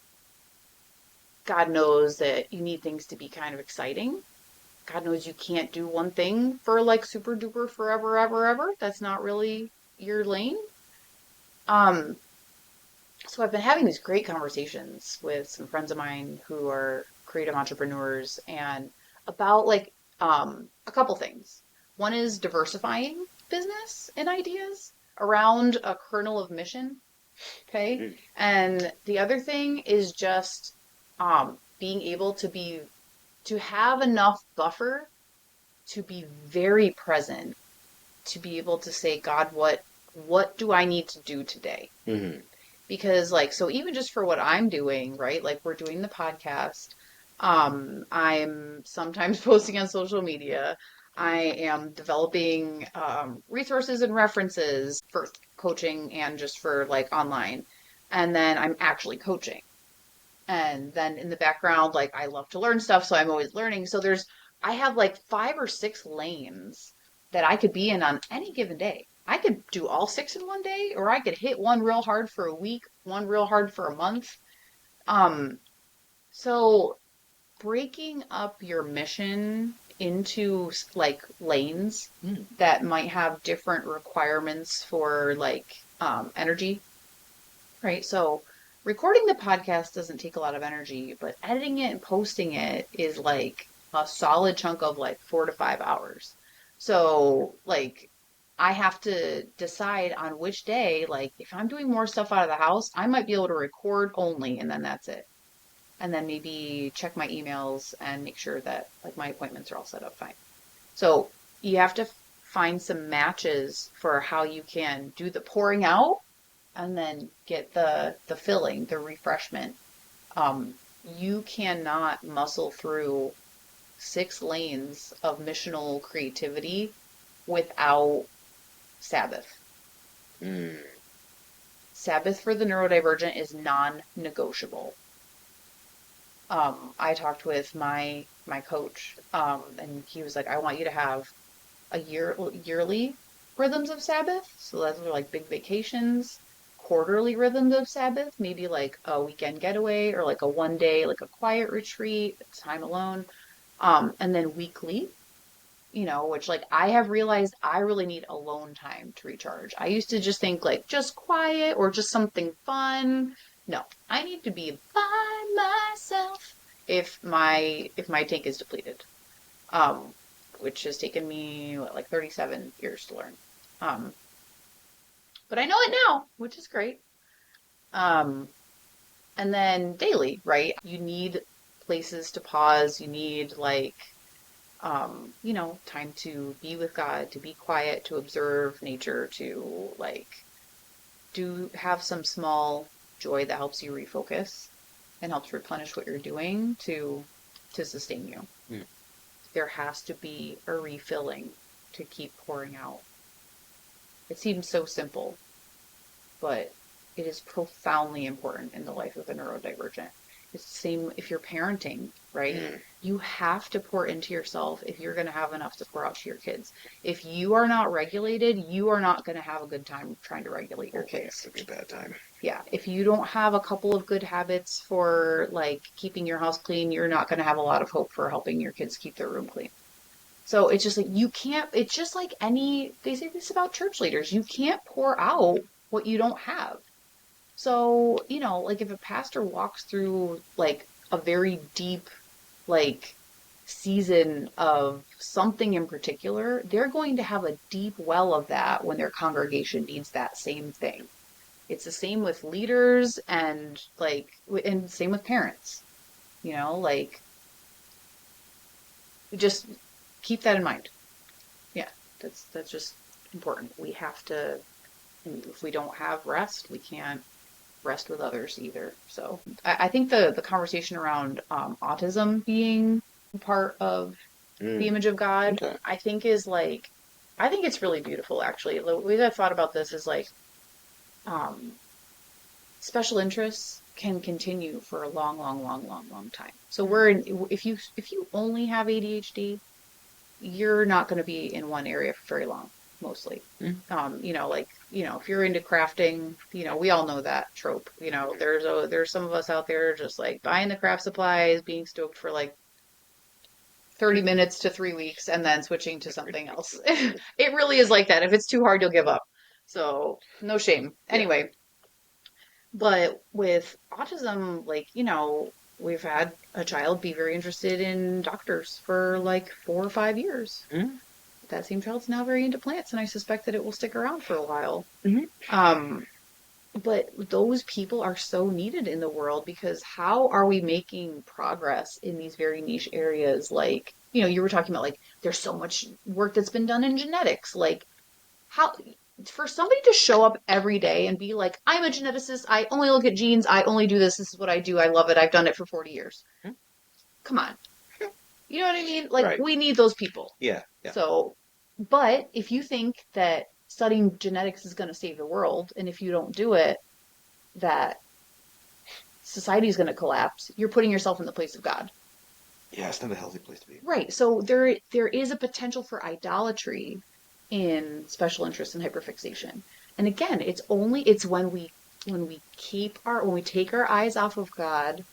God knows that you need things to be kind of exciting. God knows you can't do one thing for like super duper forever, ever, ever. That's not really your lane. Um, so I've been having these great conversations with some friends of mine who are creative entrepreneurs and about like a couple things. One is diversifying business and ideas around a kernel of mission. Okay. Mm. And the other thing is just being able to have enough buffer to be very present, to be able to say, God, what do I need to do today? Mm-hmm. Because like, so even just for what I'm doing, right? Like we're doing the podcast. I'm sometimes posting on social media. I am developing resources and references for coaching and just for like online. And then I'm actually coaching. And then in the background, like I love to learn stuff, so I'm always learning. So I have like 5 or 6 lanes that I could be in on any given day. I could do all 6 in one day, or I could hit one real hard for a week, one real hard for a month. Um, so breaking up your mission into like lanes Mm. that might have different requirements for like energy. Right. So recording the podcast doesn't take a lot of energy, but editing it and posting it is like a solid chunk of like 4 to 5 hours. So like I have to decide on which day, like if I'm doing more stuff out of the house, I might be able to record only and then that's it. And then maybe check my emails and make sure that like my appointments are all set up fine. So you have to find some matches for how you can do the pouring out and then get the filling, the refreshment. Um, you cannot muscle through 6 lanes of missional creativity without Sabbath. Mm. Sabbath for the neurodivergent is non-negotiable. I talked with my coach, and he was like, I want you to have yearly rhythms of Sabbath. So those are like big vacations, quarterly rhythms of Sabbath, maybe like a weekend getaway or like a 1 day, like a quiet retreat, time alone. And then weekly, which like I have realized I really need alone time to recharge. I used to just think like just quiet or just something fun. No, I need to be by myself if my tank is depleted. Um, which has taken me like 37 years to learn. Um, but I know it now, which is great. Um, and then daily, right? You need places to pause. You need like time to be with God, to be quiet, to observe nature, to like do have some small joy that helps you refocus and helps replenish what you're doing to sustain you. Mm. There has to be a refilling to keep pouring out. It seems so simple, but it is profoundly important in the life of a neurodivergent. It's the same if you're parenting, right? Mm. You have to pour into yourself if you're going to have enough to pour out to your kids. If you are not regulated, you are not going to have a good time trying to regulate your kids. It'll be a bad time. Yeah, if you don't have a couple of good habits for like keeping your house clean, you're not going to have a lot of hope for helping your kids keep their room clean. So it's just like you can't, it's just like they say this about church leaders, you can't pour out what you don't have. So, like if a pastor walks through like a very deep, like season of something in particular, they're going to have a deep well of that when their congregation needs that same thing. It's the same with leaders and same with parents, like just keep that in mind. Yeah, that's just important. We have to, if we don't have rest, we can't rest with others either. So I think the conversation around autism being part of the Mm. image of God, Okay. I think it's really beautiful actually. The way I thought about this is like um, special interests can continue for a long, long, long, long, long time. So if you only have ADHD, you're not going to be in one area for very long, mostly. Mm. If you're into crafting, we all know that trope. There's some of us out there just like buying the craft supplies, being stoked for like 30 minutes to 3 weeks, and then switching to something else. It really is like that. If it's too hard, you'll give up. So no shame. Yeah. Anyway, but with autism, we've had a child be very interested in doctors for like 4 or 5 years. Mm. That same child's now very into plants, and I suspect that it will stick around for a while. Mm-hmm. But those people are so needed in the world because how are we making progress in these very niche areas? Like, you were talking about like there's so much work that's been done in genetics. Like, how for somebody to show up every day and be like, I'm a geneticist, I only look at genes, I only do this, this is what I do, I love it, I've done it for 40 years. Hmm. Come on. You know what I mean? Like, Right. we need those people. Yeah. Yeah. So, but if you think that studying genetics is going to save the world, and if you don't do it, that society is going to collapse, you're putting yourself in the place of God. Yeah. It's not a healthy place to be. Right. So there is a potential for idolatry in special interest and hyperfixation. And again, it's when we take our eyes off of God,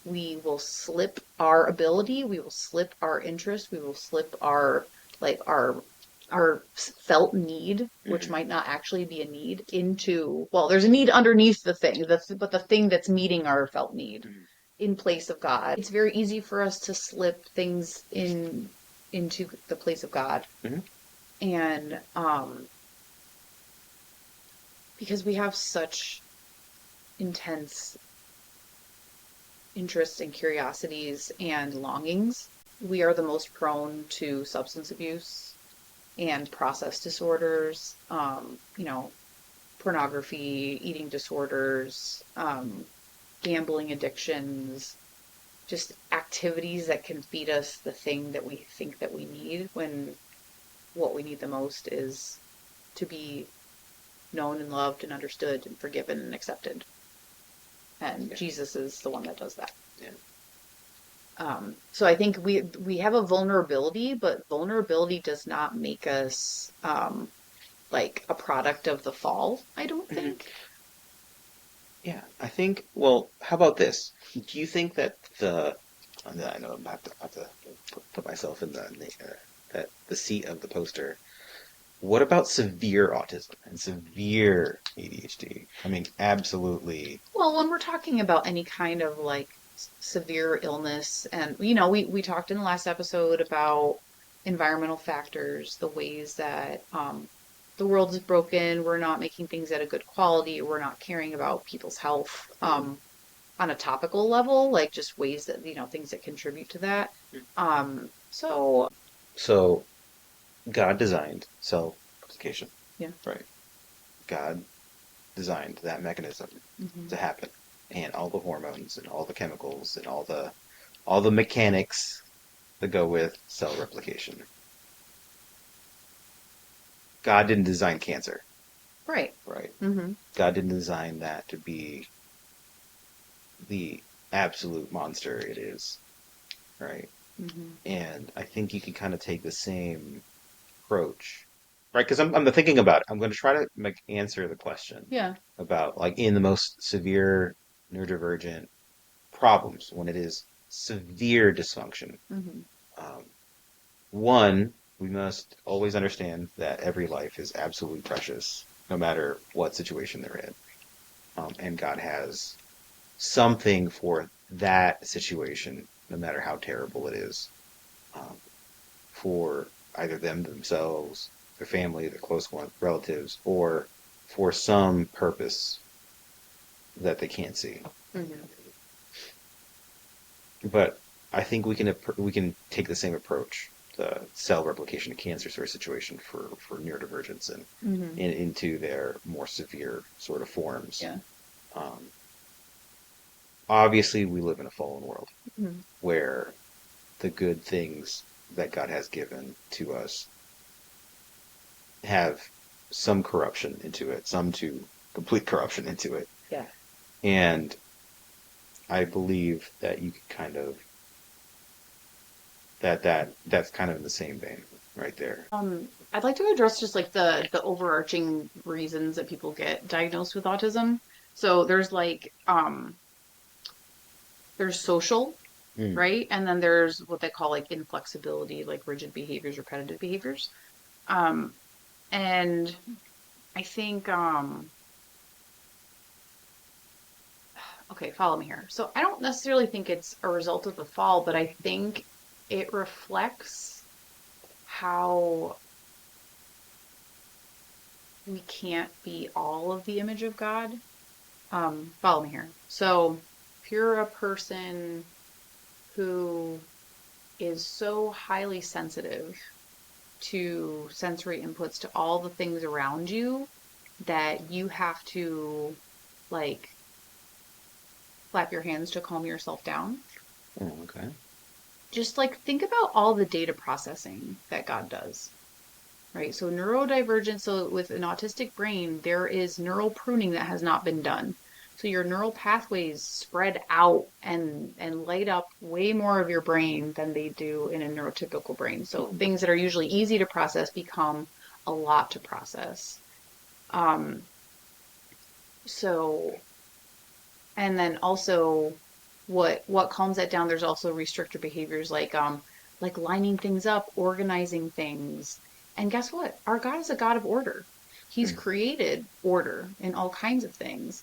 we will slip our ability, we will slip our interest, we will slip our felt need, which Mm-hmm. might not actually be a need, into, well, there's a need underneath the thing, but the thing that's meeting our felt need Mm-hmm. in place of God. It's very easy for us to slip things into the place of God. Mm-hmm. And because we have such intense interests and curiosities and longings, we are the most prone to substance abuse and process disorders, pornography, eating disorders, gambling addictions, just activities that can feed us the thing that we think that we need when what we need the most is to be known and loved and understood and forgiven and accepted. And Yeah. Jesus is the one that does that. Yeah. So I think we have a vulnerability, but vulnerability does not make us like a product of the fall, I don't Mhm. think. Yeah. I think. Well, how about this? Do you think that the I know I'm have to put myself in that the seat of the poster. What about severe autism and severe ADHD? I mean, absolutely. Well, when we're talking about any kind of like severe illness, and we talked in the last episode about environmental factors, the ways that the world is broken, we're not making things at a good quality, we're not caring about people's health on a topical level, like just ways that, things that contribute to that. So So God designed cell replication, yeah. right? God designed that mechanism Hmm. to happen, and all the hormones and all the chemicals and all the mechanics that go with cell replication. God didn't design cancer, Right. right? Hmm. God didn't design that to be the absolute monster it is, right? Hmm. And I think you can kind of take the same approach, right? Because I'm thinking about it. I'm going to try to answer the question Yeah. about like in the most severe neurodivergent problems when it is severe dysfunction. Hmm. Um, One, we must always understand that every life is absolutely precious, no matter what situation they're in. And God has something for that situation, no matter how terrible it is, um, for either them themselves, their family, their close ones, relatives, or for some purpose that they can't see. Hmm. But I think we can take the same approach, the cell replication of cancer sort of situation for neurodivergence Hmm. into their more severe sort of forms. Yeah. Um, Obviously, we live in a fallen world Hmm. where the good things that God has given to us have some corruption into it, some to complete corruption into it. Yeah. And I believe that you could kind of that's kind of in the same vein right there. I'd like to address just like the overarching reasons that people get diagnosed with autism. So there's social, Mm, right? And then there's what they call like inflexibility, like rigid behaviors, repetitive behaviors. Um, and I think okay, follow me here. So I don't necessarily think it's a result of the fall, but I think it reflects how we can't be all of the image of God. Follow me here. So if you're a person who is so highly sensitive to sensory inputs to all the things around you that you have to like flap your hands to calm yourself down, oh, okay. just like think about all the data processing that God does. Right. So neurodivergence, so with an autistic brain, there is neural pruning that has not been done. So your neural pathways spread out and light up way more of your brain than they do in a neurotypical brain. So things that are usually easy to process become a lot to process. Um, so and then also what calms that down, there's also restrictor behaviors like lining things up, organizing things. And guess what? Our God is a God of order. He's Mm, created order in all kinds of things.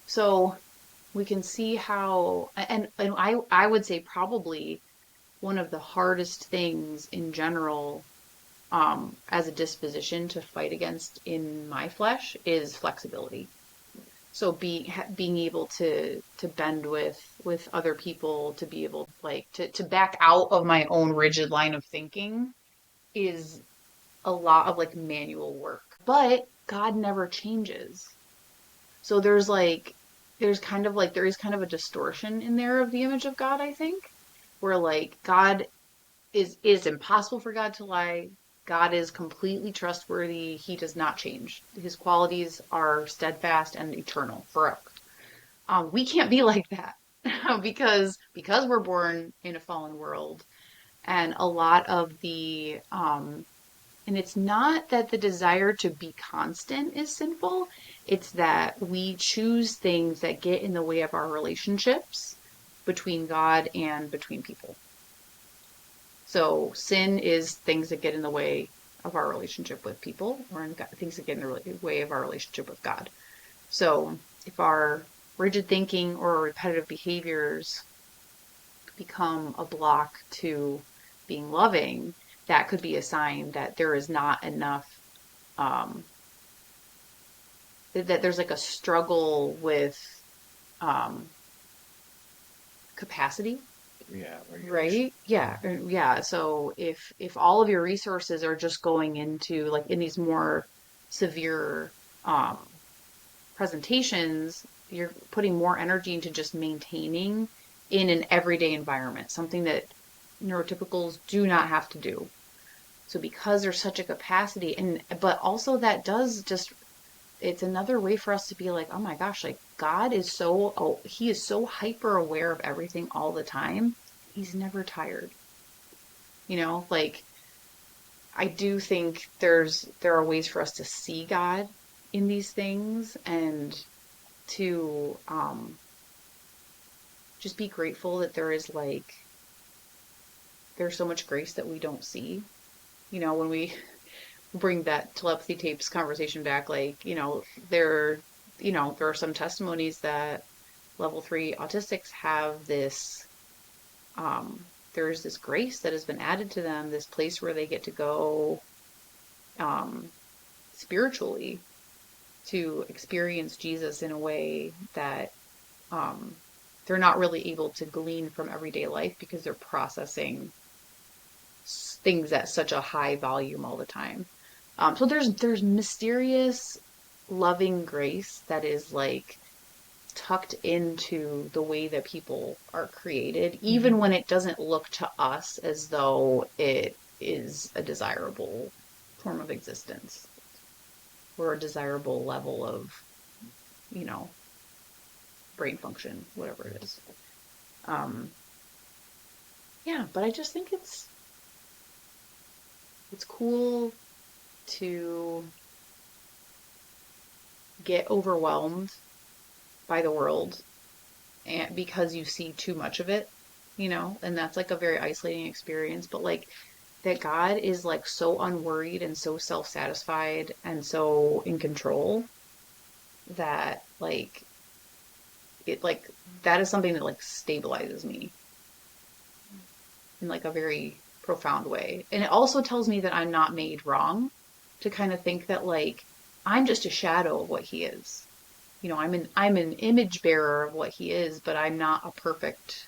So we can see how and I would say probably one of the hardest things in general as a disposition to fight against in my flesh is flexibility. So being able to bend with other people, to be able like to back out of my own rigid line of thinking is a lot of like manual work. But God never changes. So there is kind of a distortion in there of the image of God, I think, where like God is impossible for God to lie. God is completely trustworthy. He does not change. His qualities are steadfast and eternal forever. We can't be like that because we're born in a fallen world, and a lot of the and it's not that the desire to be constant is sinful. It's that we choose things that get in the way of our relationships between God and between people. So sin is things that get in the way of our relationship with people, or things that get in the way of our relationship with God. So if our rigid thinking or repetitive behaviors become a block to being loving, that could be a sign that there is not enough, um, that there's like a struggle with um, capacity. Yeah, regulation. Right? Yeah. Yeah. So if all of your resources are just going into like in these more severe um presentations, you're putting more energy into just maintaining in an everyday environment, something that neurotypicals do not have to do. So because there's such a capacity, and but also that does just, it's another way for us to be like, oh my gosh, like God is so, oh, he is so hyper aware of everything all the time. He's never tired. Like I do think there are ways for us to see God in these things, and to just be grateful that there's so much grace that we don't see. When we bring that telepathy tapes conversation back, like, there there are some testimonies that level 3 autistics have this there's this grace that has been added to them, this place where they get to go um spiritually to experience Jesus in a way that um they're not really able to glean from everyday life because they're processing things at such a high volume all the time. So there's mysterious, loving grace that is like tucked into the way that people are created, even when it doesn't look to us as though it is a desirable form of existence or a desirable level of, you know, brain function, whatever it is. Um, yeah, but I just think it's cool to get overwhelmed by the world, and because you see too much of it, and that's like a very isolating experience, but like that God is like so unworried and so self-satisfied and so in control that like that is something that like stabilizes me in like a very profound way. And it also tells me that I'm not made wrong, to kind of think that like I'm just a shadow of what he is. I'm an image bearer of what he is, but I'm not a perfect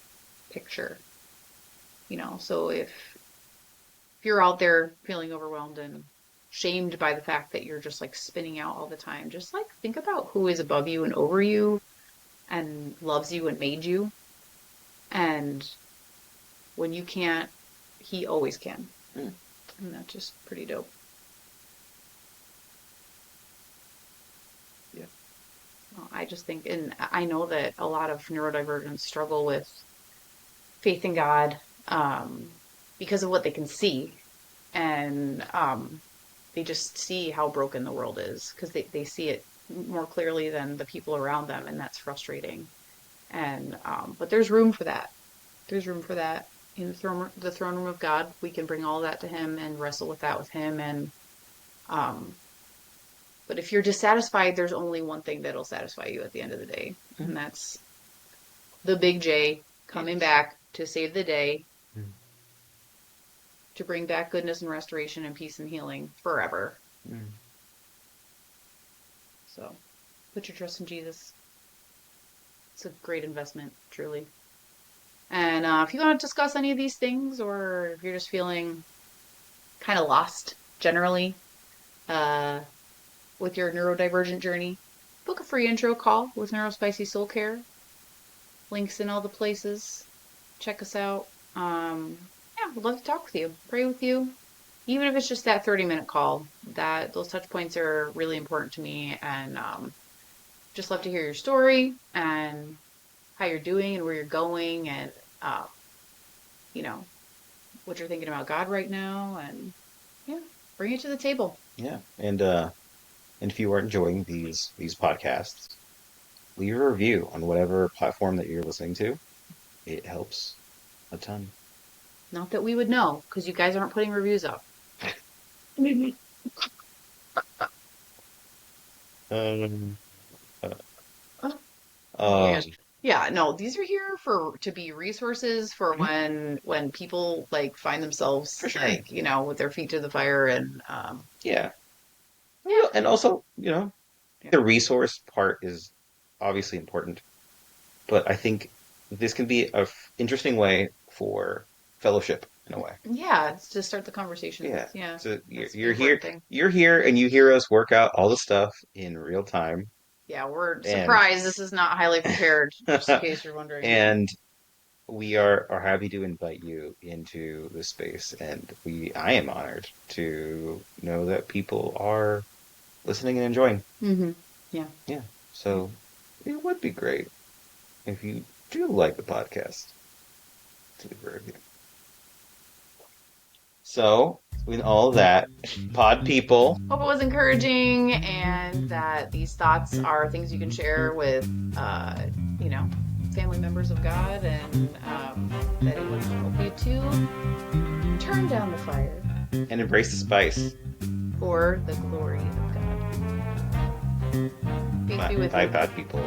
picture. So if you're out there feeling overwhelmed and shamed by the fact that you're just like spinning out all the time, just like think about who is above you and over you and loves you and made you. And when you can't, he always can. Mm. And that's just pretty dope. Yeah. I just think, and I know that a lot of neurodivergents struggle with faith in God, because of what they can see. And they just see how broken the world is because they see it more clearly than the people around them. And that's frustrating. And but there's room for that. There's room for that in the throne room of God. We can bring all that to him and wrestle with that with him. And um, but if you're dissatisfied, there's only one thing that'll satisfy you at the end of the day, and that's the big J coming back to save the day, Mm. to bring back goodness and restoration and peace and healing forever. Mm. So put your trust in Jesus. It's a great investment, truly. And if you want to discuss any of these things, or if you're just feeling kind of lost, generally uh, with your neurodivergent journey, book a free intro call with Neurospicy Soulcare. Links in all the places. Check us out. Yeah, we'd love to talk with you, pray with you, even if it's just that 30-minute call. That those touch points are really important to me, and just love to hear your story and how you're doing and where you're going, and uh, you know what you're thinking about God right now, and yeah, bring it to the table. Yeah. And if you are enjoying these podcasts, leave a review on whatever platform that you're listening to. It helps a ton. Not that we would know, because you guys aren't putting reviews up. Um, uh, Yeah. um, Yeah, no, these are here for to be resources for mhm, when people like find for themselves sure. like, with their feet to the fire, and Yeah. yeah. Well, and also, Yeah. the resource part is obviously important, but I think this can be a interesting way for fellowship in a way. Yeah, it's to start the conversations. Yeah. Yeah. So That's the you're here, important thing. you're here, and you hear us work out all the stuff in real time, Yeah, we're and surprised this is not highly prepared, just in case you're wondering. and we are happy to invite you into this space, and I am honored to know that people are listening and enjoying. Mm-hmm. Yeah. Yeah. So it would be great if you do like the podcast to leave a review. So, with all that, pod people, Hope it was encouraging, and that these thoughts are things you can share with, you know, family members of God, and that it would help you to turn down the fire and embrace the spice. for the glory of God. Peace be with Bye, you. pod people.